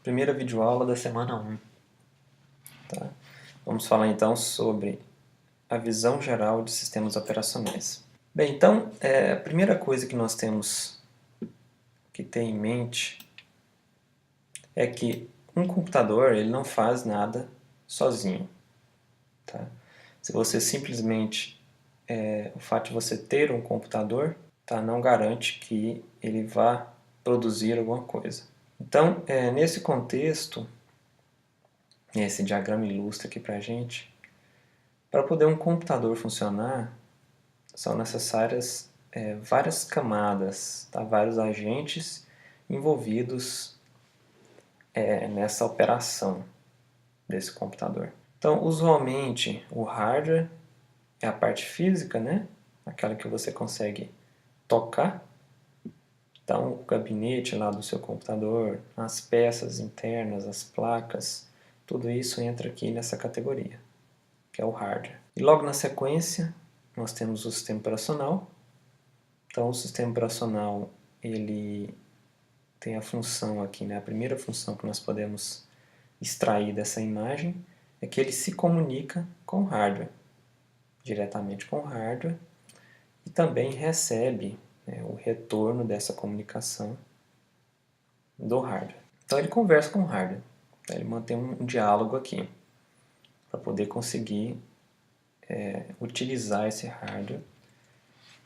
primeira videoaula da semana 1. Tá? Vamos falar então sobre a visão geral de sistemas operacionais. Bem, então, a primeira coisa que nós temos que ter em mente é que um computador ele não faz nada sozinho. Tá? Se você simplesmente, o fato de você ter um computador, tá, não garante que ele vá produzir alguma coisa. Então, nesse contexto, esse diagrama ilustra aqui para a gente, para poder um computador funcionar, são necessárias várias camadas, tá? Vários agentes envolvidos nessa operação desse computador. Então, usualmente, o hardware é a parte física, né? Aquela que você consegue tocar. Então, o gabinete lá do seu computador, as peças internas, as placas, tudo isso entra aqui nessa categoria, que é o hardware. E logo na sequência, nós temos o sistema operacional. Então, o sistema operacional, ele tem a função aqui, né? A primeira função que nós podemos extrair dessa imagem é que ele se comunica com o hardware, diretamente com o hardware, e também recebe, né, o retorno dessa comunicação do hardware. Então ele conversa com o hardware, tá? Ele mantém um diálogo aqui, para poder conseguir utilizar esse hardware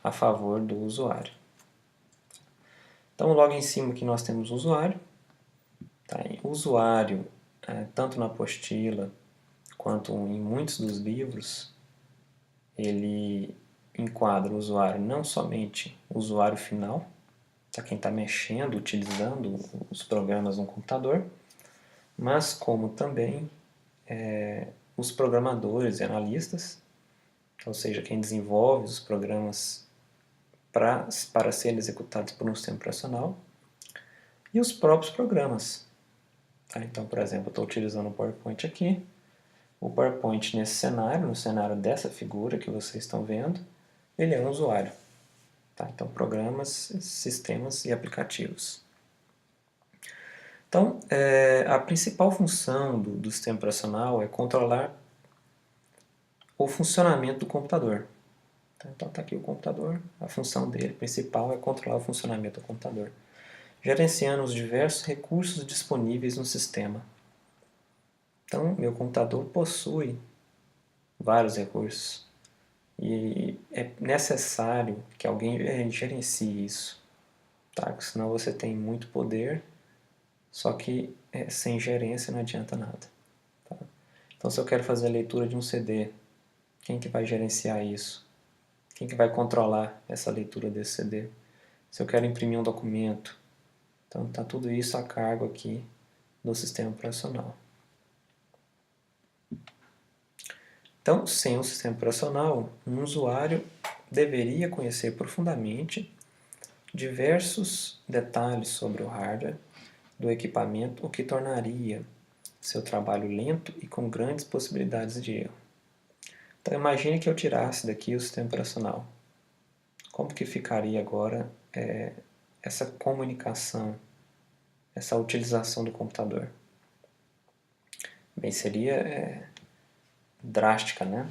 a favor do usuário. Então logo em cima aqui nós temos o usuário. Tá? O usuário, tanto na apostila quanto em muitos dos livros, ele enquadra o usuário não somente o usuário final, tá? Quem está mexendo, utilizando os programas no computador, mas como também os programadores e analistas, ou seja, quem desenvolve os programas para serem executados por um sistema operacional, e os próprios programas. Tá? Então, por exemplo, eu estou utilizando o PowerPoint aqui. O PowerPoint nesse cenário, no cenário dessa figura que vocês estão vendo, ele é um usuário. Tá? Então, programas, sistemas e aplicativos. Então, a principal função do sistema operacional é controlar o funcionamento do computador. Então, está aqui o computador, a função dele principal é controlar o funcionamento do computador, gerenciando os diversos recursos disponíveis no sistema. Então, meu computador possui vários recursos e é necessário que alguém gerencie isso, tá? Porque senão você tem muito poder, só que sem gerência não adianta nada. Tá? Então, se eu quero fazer a leitura de um CD, quem que vai gerenciar isso? Quem que vai controlar essa leitura desse CD? Se eu quero imprimir um documento, então está tudo isso a cargo aqui do sistema operacional. Então, sem o sistema operacional, um usuário deveria conhecer profundamente diversos detalhes sobre o hardware do equipamento, o que tornaria seu trabalho lento e com grandes possibilidades de erro. Então, imagine que eu tirasse daqui o sistema operacional. Como que ficaria agora essa comunicação, essa utilização do computador? Bem, seria drástica, né?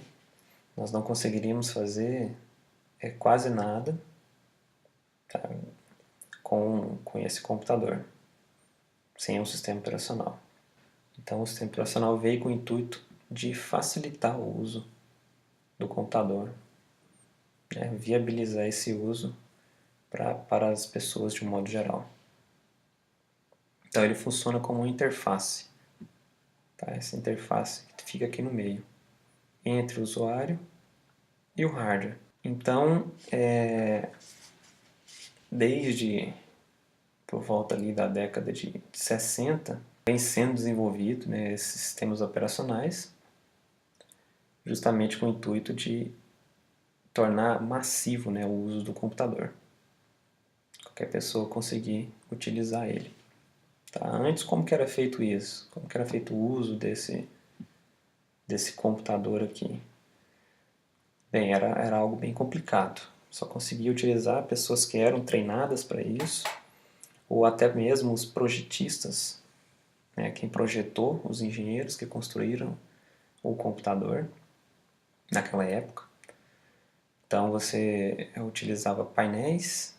Nós não conseguiríamos fazer quase nada, tá, com esse computador, sem um sistema operacional. Então, o sistema operacional veio com o intuito de facilitar o uso do computador, né? Viabilizar esse uso para as pessoas de um modo geral. Então, ele funciona como uma interface. Tá? Essa interface fica aqui no meio, entre o usuário e o hardware. Então, desde por volta ali da década de 60, vem sendo desenvolvido, né, esses sistemas operacionais, justamente com o intuito de tornar massivo, né, o uso do computador. Qualquer pessoa conseguir utilizar ele. Tá? Antes, como que era feito isso? Como que era feito o uso desse computador aqui? Bem, era algo bem complicado. Só conseguia utilizar pessoas que eram treinadas para isso, ou até mesmo os projetistas, né, quem projetou, os engenheiros que construíram o computador naquela época. Então você utilizava painéis,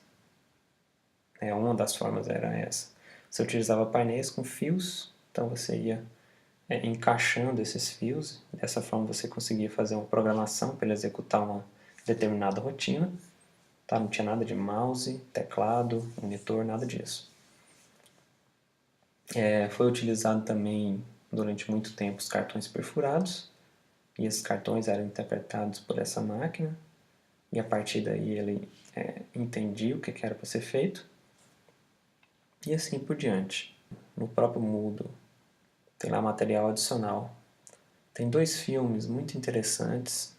né, uma das formas era essa. Você utilizava painéis com fios, então você ia encaixando esses fios, dessa forma você conseguia fazer uma programação para ele executar uma determinada rotina. Tá? Não tinha nada de mouse, teclado, monitor, nada disso. Foi utilizado também durante muito tempo os cartões perfurados, e esses cartões eram interpretados por essa máquina, e a partir daí ele entendia o que era para ser feito, e assim por diante. No próprio Moodle tem lá material adicional. Tem 2 filmes muito interessantes.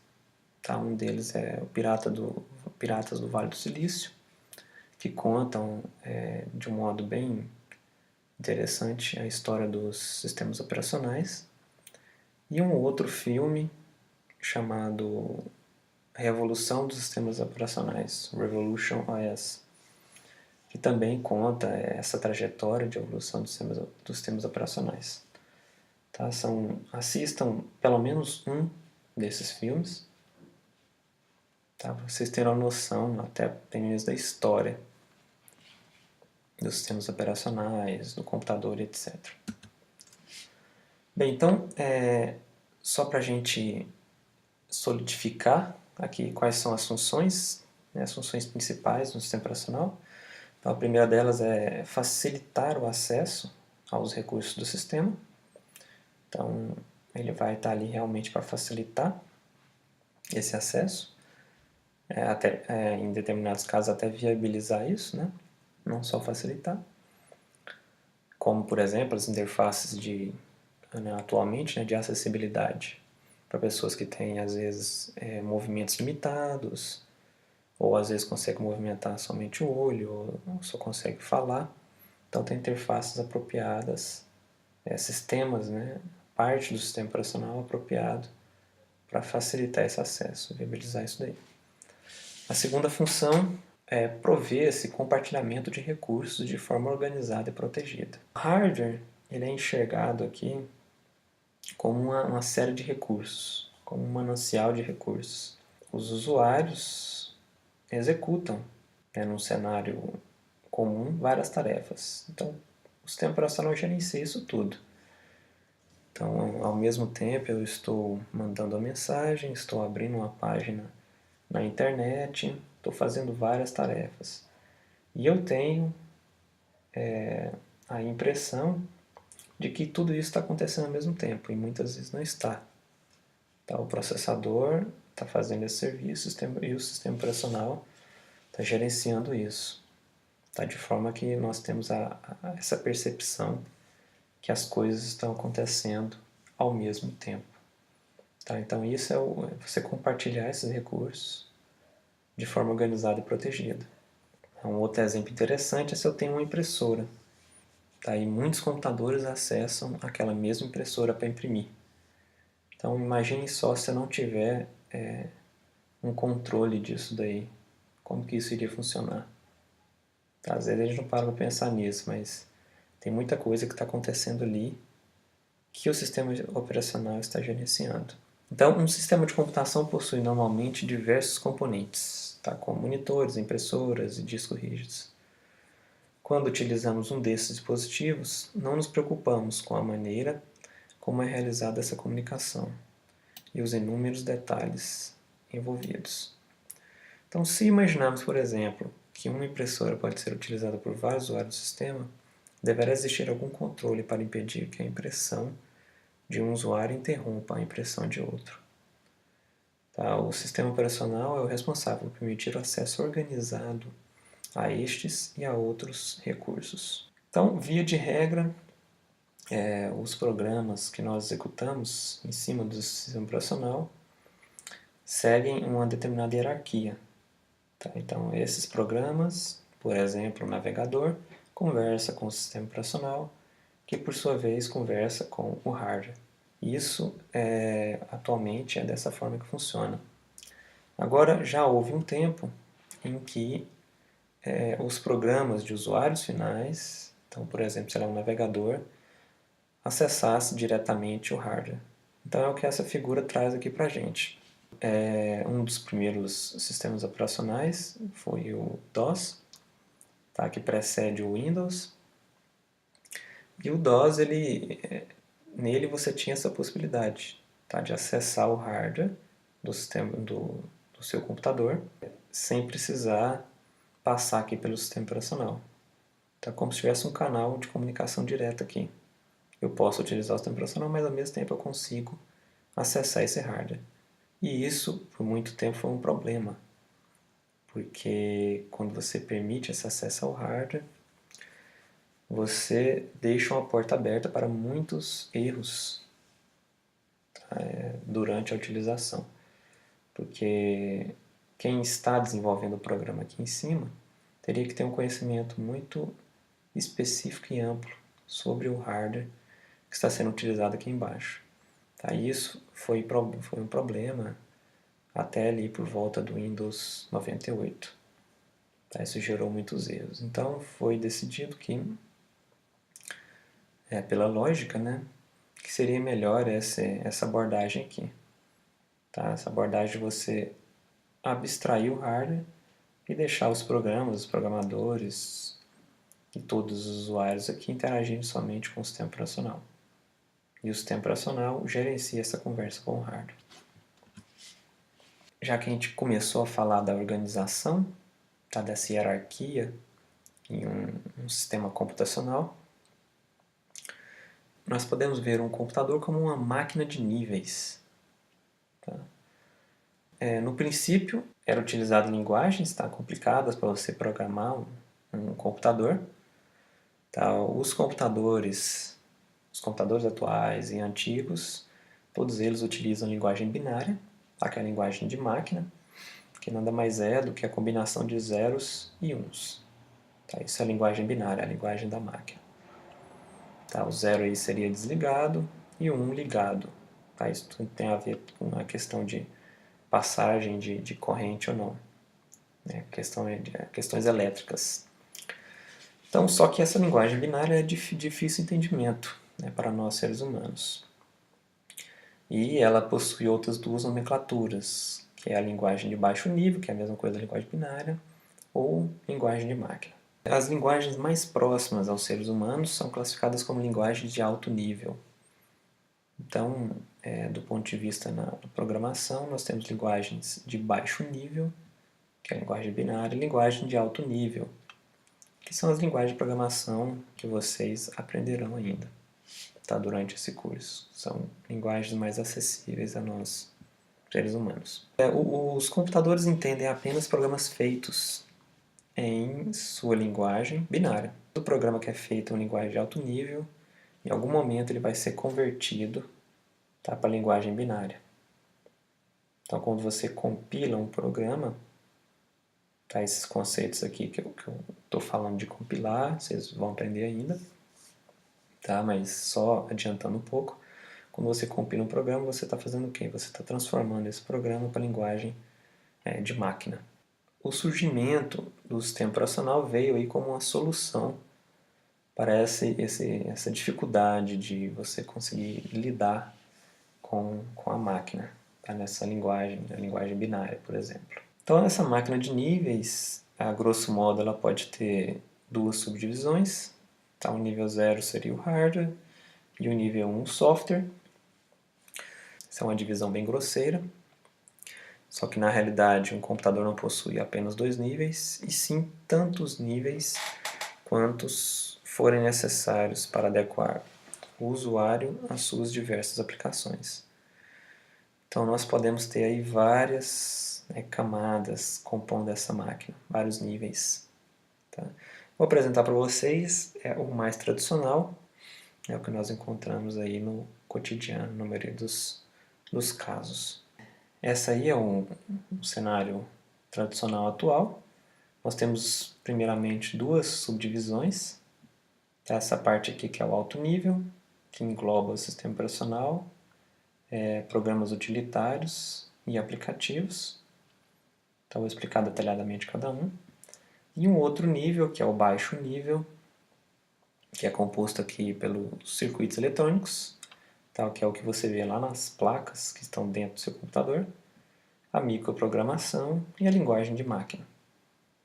Tá? Um deles é o Piratas do Vale do Silício, que contam de um modo bem interessante a história dos sistemas operacionais. E um outro filme chamado Revolução dos Sistemas Operacionais, Revolution OS, que também conta essa trajetória de evolução dos sistemas operacionais. Tá? Assistam pelo menos um desses filmes, tá? Para vocês terem uma noção até da história dos sistemas operacionais, do computador, etc. Bem, então, só para a gente solidificar aqui quais são as funções, né, as funções principais do sistema operacional. Então, a primeira delas é facilitar o acesso aos recursos do sistema. Então, ele vai estar ali realmente para facilitar esse acesso, em determinados casos até viabilizar isso, né? Não só facilitar. Como, por exemplo, as interfaces atualmente, né, de acessibilidade para pessoas que têm, às vezes, movimentos limitados, ou às vezes consegue movimentar somente o olho, ou só consegue falar. Então tem interfaces apropriadas, sistemas, né, parte do sistema operacional apropriado para facilitar esse acesso, viabilizar isso daí. A segunda função é prover esse compartilhamento de recursos de forma organizada e protegida. O hardware ele é enxergado aqui como uma série de recursos, como um manancial de recursos. Os usuários executam, né, num cenário comum, várias tarefas. Então, o sistema operacional gerencia isso tudo. Então, ao mesmo tempo, eu estou mandando a mensagem, estou abrindo uma página na internet, estou fazendo várias tarefas. E eu tenho a impressão de que tudo isso está acontecendo ao mesmo tempo, e muitas vezes não está. Tá, o processador está fazendo esse serviço e o sistema operacional está gerenciando isso. Tá, de forma que nós temos essa percepção que as coisas estão acontecendo ao mesmo tempo. Tá, então isso é você compartilhar esses recursos de forma organizada e protegida. Um outro exemplo interessante é se eu tenho uma impressora. Tá, e muitos computadores acessam aquela mesma impressora para imprimir. Então imagine só se eu não tiver um controle disso daí. Como que isso iria funcionar? Tá, às vezes a gente não para para pensar nisso, mas tem muita coisa que está acontecendo ali que o sistema operacional está gerenciando. Então, um sistema de computação possui normalmente diversos componentes, tá, como monitores, impressoras e discos rígidos. Quando utilizamos um desses dispositivos, não nos preocupamos com a maneira como é realizada essa comunicação e os inúmeros detalhes envolvidos. Então, se imaginarmos, por exemplo, que uma impressora pode ser utilizada por vários usuários do sistema, deverá existir algum controle para impedir que a impressão de um usuário interrompa a impressão de outro. Tá? O sistema operacional é o responsável por permitir o acesso organizado a estes e a outros recursos. Então, via de regra, os programas que nós executamos em cima do sistema operacional seguem uma determinada hierarquia. Tá? Então, esses programas, por exemplo, o navegador, conversa com o sistema operacional, que por sua vez conversa com o hardware. Isso, atualmente, é dessa forma que funciona. Agora, já houve um tempo em que os programas de usuários finais, então, por exemplo, sei lá, um navegador, acessasse diretamente o hardware. Então é o que essa figura traz aqui para a gente. Um dos primeiros sistemas operacionais foi o DOS, tá, que precede o Windows. E o DOS, nele você tinha essa possibilidade, tá, de acessar o hardware do sistema do seu computador sem precisar passar aqui pelo sistema operacional. Então é como se tivesse um canal de comunicação direta aqui. Eu posso utilizar o sistema operacional, mas ao mesmo tempo eu consigo acessar esse hardware. E isso, por muito tempo, foi um problema, porque quando você permite esse acesso ao hardware, você deixa uma porta aberta para muitos erros, tá, durante a utilização. Porque quem está desenvolvendo o programa aqui em cima teria que ter um conhecimento muito específico e amplo sobre o hardware que está sendo utilizado aqui embaixo. Tá? Isso foi um problema até ali por volta do Windows 98. Tá? Isso gerou muitos erros. Então foi decidido que, pela lógica, né, que seria melhor essa abordagem aqui. Tá? Essa abordagem de você abstrair o hardware e deixar os programas, os programadores e todos os usuários aqui interagindo somente com o sistema operacional. E o sistema operacional gerencia essa conversa com o hardware. Já que a gente começou a falar da organização, tá, dessa hierarquia em um sistema computacional, nós podemos ver um computador como uma máquina de níveis. Tá? No princípio, eram utilizadas linguagens, tá, complicadas para você programar um computador. Tá? Os computadores atuais e antigos, todos eles utilizam linguagem binária, tá, que é a linguagem de máquina, que nada mais é do que a combinação de zeros e uns. Tá? Isso é a linguagem binária, a linguagem da máquina. Tá? O zero aí seria desligado e o 1 ligado. Tá? Isso tem a ver com a questão de passagem de corrente ou não. Né? Questões elétricas. Então, só que essa linguagem binária é de difícil entendimento, né, para nós seres humanos. E ela possui outras duas nomenclaturas, que é a linguagem de baixo nível, que é a mesma coisa da linguagem binária, ou linguagem de máquina. As linguagens mais próximas aos seres humanos são classificadas como linguagens de alto nível. Então, do ponto de vista da programação, nós temos linguagens de baixo nível, que é a linguagem binária, e linguagem de alto nível, que são as linguagens de programação que vocês aprenderão ainda, tá, durante esse curso. São linguagens mais acessíveis a nós, seres humanos. Os computadores entendem apenas programas feitos em sua linguagem binária. O programa que é feito em linguagem de alto nível, em algum momento ele vai ser convertido, tá, para a linguagem binária. Então, quando você compila um programa, tá, esses conceitos aqui que eu estou falando de compilar, vocês vão aprender ainda, tá, mas só adiantando um pouco, quando você compila um programa, você está fazendo o quê? Você está transformando esse programa para a linguagem de máquina. O surgimento do sistema operacional veio aí como uma solução para essa dificuldade de você conseguir lidar com a máquina, tá? Nessa linguagem, a linguagem binária, por exemplo. Então, essa máquina de níveis, a grosso modo, ela pode ter duas subdivisões. Tá? O nível 0 seria o hardware e o nível 1 o software. Essa é uma divisão bem grosseira. Só que, na realidade, um computador não possui apenas dois níveis, e sim tantos níveis quantos forem necessários para adequar o usuário às suas diversas aplicações. Então nós podemos ter aí várias camadas compondo essa máquina, vários níveis. Tá? Vou apresentar para vocês o mais tradicional, é o que nós encontramos aí no cotidiano, na maioria dos casos. Essa aí é um cenário tradicional atual. Nós temos primeiramente duas subdivisões. Essa parte aqui que é o alto nível, que engloba o sistema operacional, programas utilitários e aplicativos. Então vou explicar detalhadamente cada um. E um outro nível, que é o baixo nível, que é composto aqui pelos circuitos eletrônicos, tá? Que é o que você vê lá nas placas que estão dentro do seu computador, a microprogramação e a linguagem de máquina.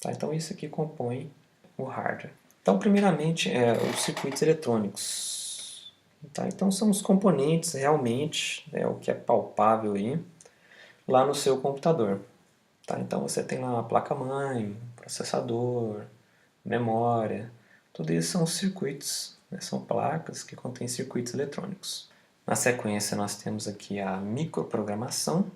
Tá? Então isso aqui compõe o hardware. Então, primeiramente, os circuitos eletrônicos. Tá? Então são os componentes realmente, o que é palpável aí, lá no seu computador. Tá? Então você tem lá a placa-mãe, processador, memória, tudo isso são circuitos, né? São placas que contêm circuitos eletrônicos. Na sequência nós temos aqui a microprogramação.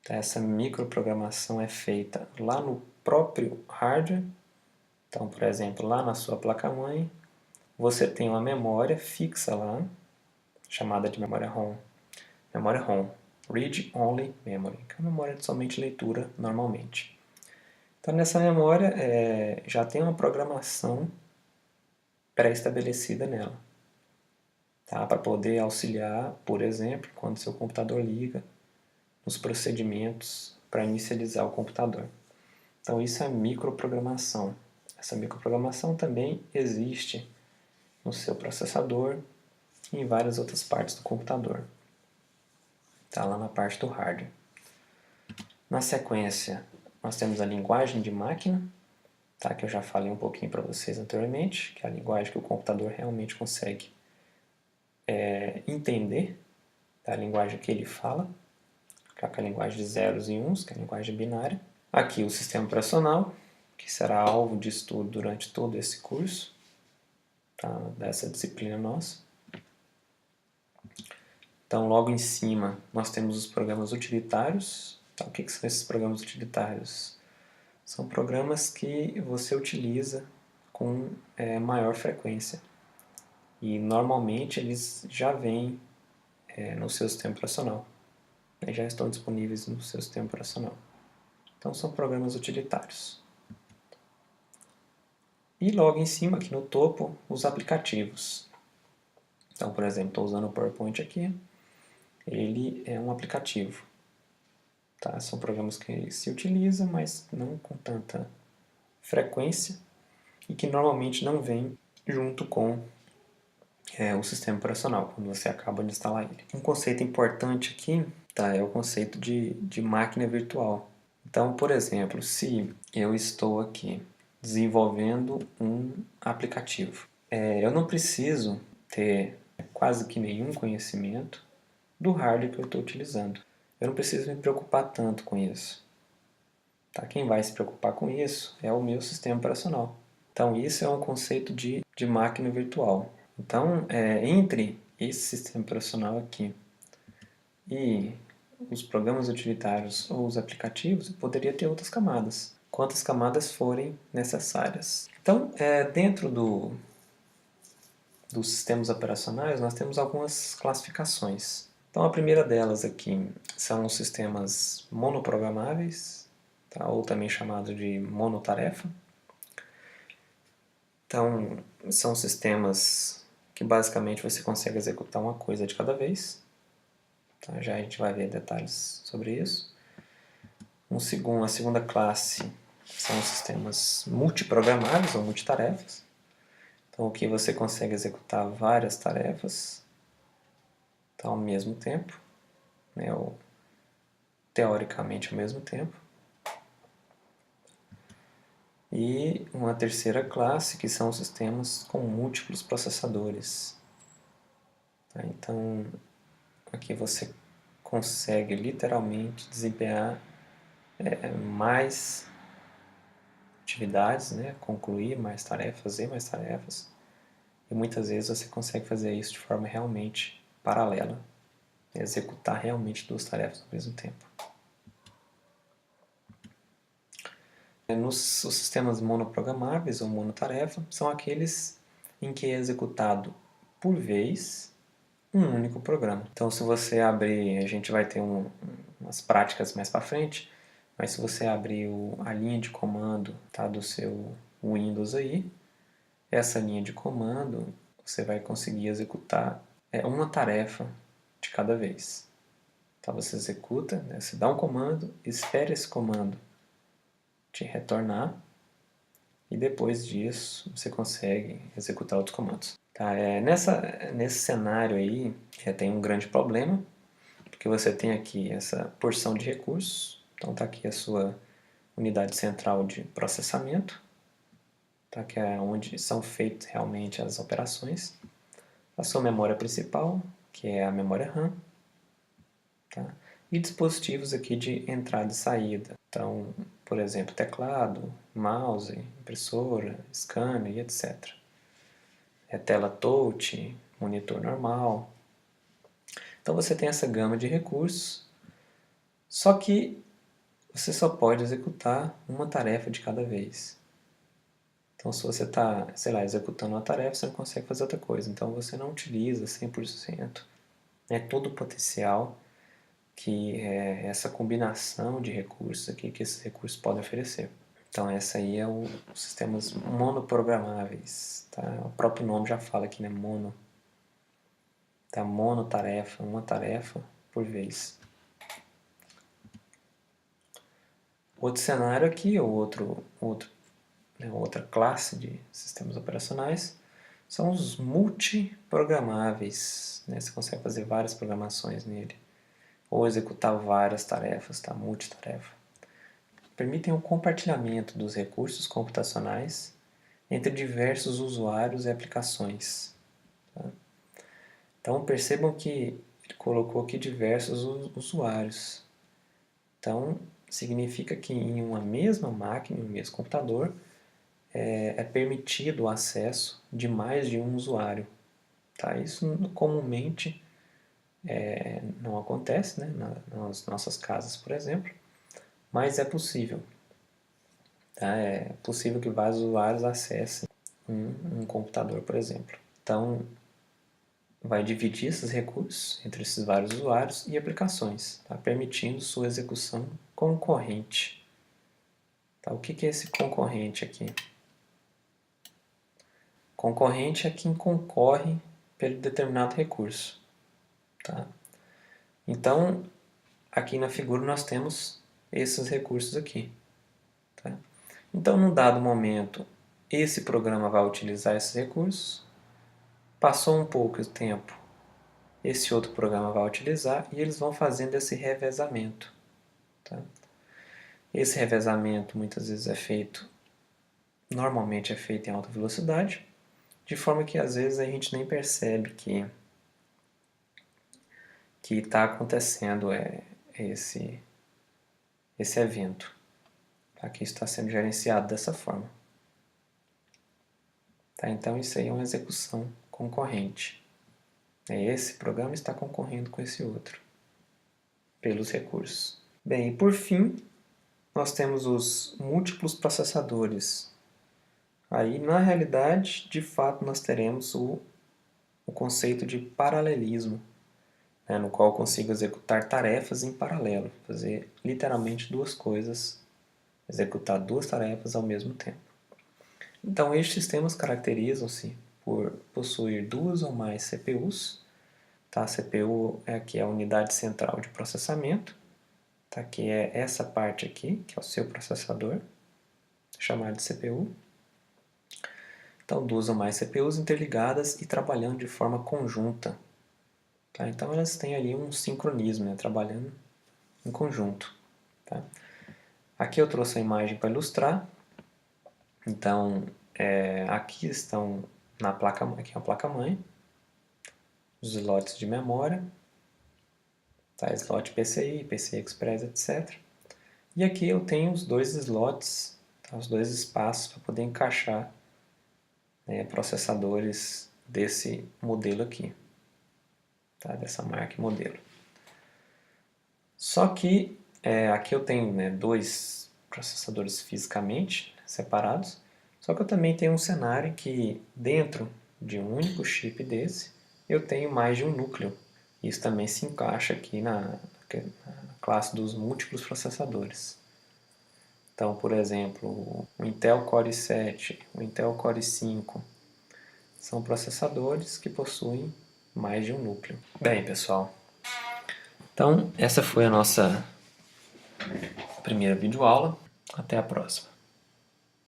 Tá? Essa microprogramação é feita lá no próprio hardware. Então, por exemplo, lá na sua placa-mãe, você tem uma memória fixa lá, chamada de memória ROM. Memória ROM, Read Only Memory, que é uma memória de somente leitura normalmente. Então, nessa memória já tem uma programação pré-estabelecida nela, tá? Para poder auxiliar, por exemplo, quando seu computador liga, nos procedimentos para inicializar o computador. Então, isso é microprogramação. Essa microprogramação também existe no seu processador e em várias outras partes do computador. Está lá na parte do hardware. Na sequência, nós temos a linguagem de máquina, tá? Que eu já falei um pouquinho para vocês anteriormente, que é a linguagem que o computador realmente consegue entender, tá? A linguagem que ele fala, que é a linguagem de zeros e uns, que é a linguagem binária. Aqui o sistema operacional, que será alvo de estudo durante todo esse curso, tá? Dessa disciplina nossa. Então, logo em cima, nós temos os programas utilitários. Tá? O que são esses programas utilitários? São programas que você utiliza com maior frequência. E, normalmente, eles já vêm no seu sistema operacional. Já estão disponíveis no seu sistema operacional. Então, são programas utilitários. E logo em cima, aqui no topo, os aplicativos. Então, por exemplo, estou usando o PowerPoint aqui. Ele é um aplicativo. Tá? São programas que se utilizam, mas não com tanta frequência e que normalmente não vêm junto com o sistema operacional, quando você acaba de instalar ele. Um conceito importante aqui é o conceito de máquina virtual. Então, por exemplo, se eu estou aqui desenvolvendo um aplicativo, eu não preciso ter quase que nenhum conhecimento do hardware que eu estou utilizando. Eu não preciso me preocupar tanto com isso. Tá? Quem vai se preocupar com isso é o meu sistema operacional. Então, isso é um conceito de máquina virtual. Então, entre esse sistema operacional aqui e os programas utilitários ou os aplicativos, eu poderia ter outras camadas, quantas camadas forem necessárias. Então, dentro dos sistemas operacionais, nós temos algumas classificações. Então, a primeira delas aqui são os sistemas monoprogramáveis, tá? Ou também chamado de monotarefa. Então, são sistemas que basicamente você consegue executar uma coisa de cada vez. Tá? Já a gente vai ver detalhes sobre isso. A segunda classe são os sistemas multiprogramáveis ou multitarefas. Então, aqui você consegue executar várias tarefas ao mesmo tempo, né? Ou teoricamente ao mesmo tempo. E uma terceira classe, que são sistemas com múltiplos processadores. Tá? Então, aqui você consegue literalmente desempenhar mais atividades, né? Concluir mais tarefas, fazer mais tarefas. E muitas vezes você consegue fazer isso de forma realmente paralela, executar realmente duas tarefas ao mesmo tempo. Os sistemas monoprogramáveis ou monotarefa são aqueles em que é executado por vez um único programa. Então, se você abrir, a gente vai ter umas práticas mais para frente, mas se você abrir a linha de comando do seu Windows aí, essa linha de comando você vai conseguir executar uma tarefa de cada vez. Então, você executa, né, você dá um comando, espera esse comando te retornar, e depois disso você consegue executar outros comandos. Tá? Nesse cenário aí tem um grande problema, porque você tem aqui essa porção de recursos, então está aqui a sua unidade central de processamento, tá? Que é onde são feitas realmente as operações, a sua memória principal, que é a memória RAM, tá? E dispositivos aqui de entrada e saída, então, por exemplo, teclado, mouse, impressora, scanner e etc. Tela touch, monitor normal. Então você tem essa gama de recursos, só que você só pode executar uma tarefa de cada vez. Então se você está, sei lá, executando uma tarefa, você não consegue fazer outra coisa. Então você não utiliza 100% todo o potencial que é essa combinação de recursos aqui que esses recursos podem oferecer. Então essa aí é os sistemas monoprogramáveis. Tá? O próprio nome já fala aqui, né? Mono. Tá? Monotarefa, uma tarefa por vez. Outro cenário aqui, ou outra classe de sistemas operacionais, são os multiprogramáveis. Né? Você consegue fazer várias programações nele, ou executar várias tarefas, tá? Multitarefa. Permitem o compartilhamento dos recursos computacionais entre diversos usuários e aplicações. Tá? Então percebam que ele colocou aqui diversos usuários. Então significa que em uma mesma máquina, em um mesmo computador, é permitido o acesso de mais de um usuário. Tá? Isso comumente não acontece, né? Nas nossas casas, por exemplo, mas é possível. Tá? É possível que vários usuários acessem um computador, por exemplo. Então, vai dividir esses recursos entre esses vários usuários e aplicações, tá? Permitindo sua execução concorrente. Tá? O que é esse concorrente aqui? Concorrente é quem concorre pelo determinado recurso. Tá? Então, aqui na figura nós temos esses recursos aqui. Tá? Então, num dado momento, esse programa vai utilizar esses recursos, passou um pouco de tempo, esse outro programa vai utilizar e eles vão fazendo esse revezamento. Tá? Esse revezamento muitas vezes normalmente é feito em alta velocidade, de forma que às vezes a gente nem percebe que está acontecendo esse evento. Aqui está sendo gerenciado dessa forma. Tá? Então isso aí é uma execução concorrente. Esse programa está concorrendo com esse outro, pelos recursos. Bem, e por fim, nós temos os múltiplos processadores. Aí, na realidade, de fato, nós teremos o conceito de paralelismo, né, no qual eu consigo executar tarefas em paralelo, fazer literalmente duas coisas, executar duas tarefas ao mesmo tempo. Então, estes sistemas caracterizam-se por possuir duas ou mais CPUs. Tá? A CPU é aqui a unidade central de processamento, tá? Que é essa parte aqui, que é o seu processador, chamado de CPU. Então, duas ou mais CPUs interligadas e trabalhando de forma conjunta. Tá? Então, elas têm ali um sincronismo, né? Trabalhando em conjunto. Tá? Aqui eu trouxe a imagem para ilustrar. Então, aqui estão na placa, aqui é a placa-mãe, os slots de memória, tá? Slot PCI, PCI Express, etc. E aqui eu tenho os dois slots, tá? Os dois espaços para poder encaixar, né, processadores desse modelo aqui, tá? Dessa marca e modelo. Só que aqui eu tenho, né, dois processadores fisicamente separados, só que eu também tenho um cenário em que dentro de um único chip desse eu tenho mais de um núcleo. Isso também se encaixa aqui na classe dos múltiplos processadores. Então, por exemplo, o Intel Core i7, o Intel Core i5 são processadores que possuem mais de um núcleo. Bem, pessoal, então essa foi a nossa primeira videoaula. Até a próxima.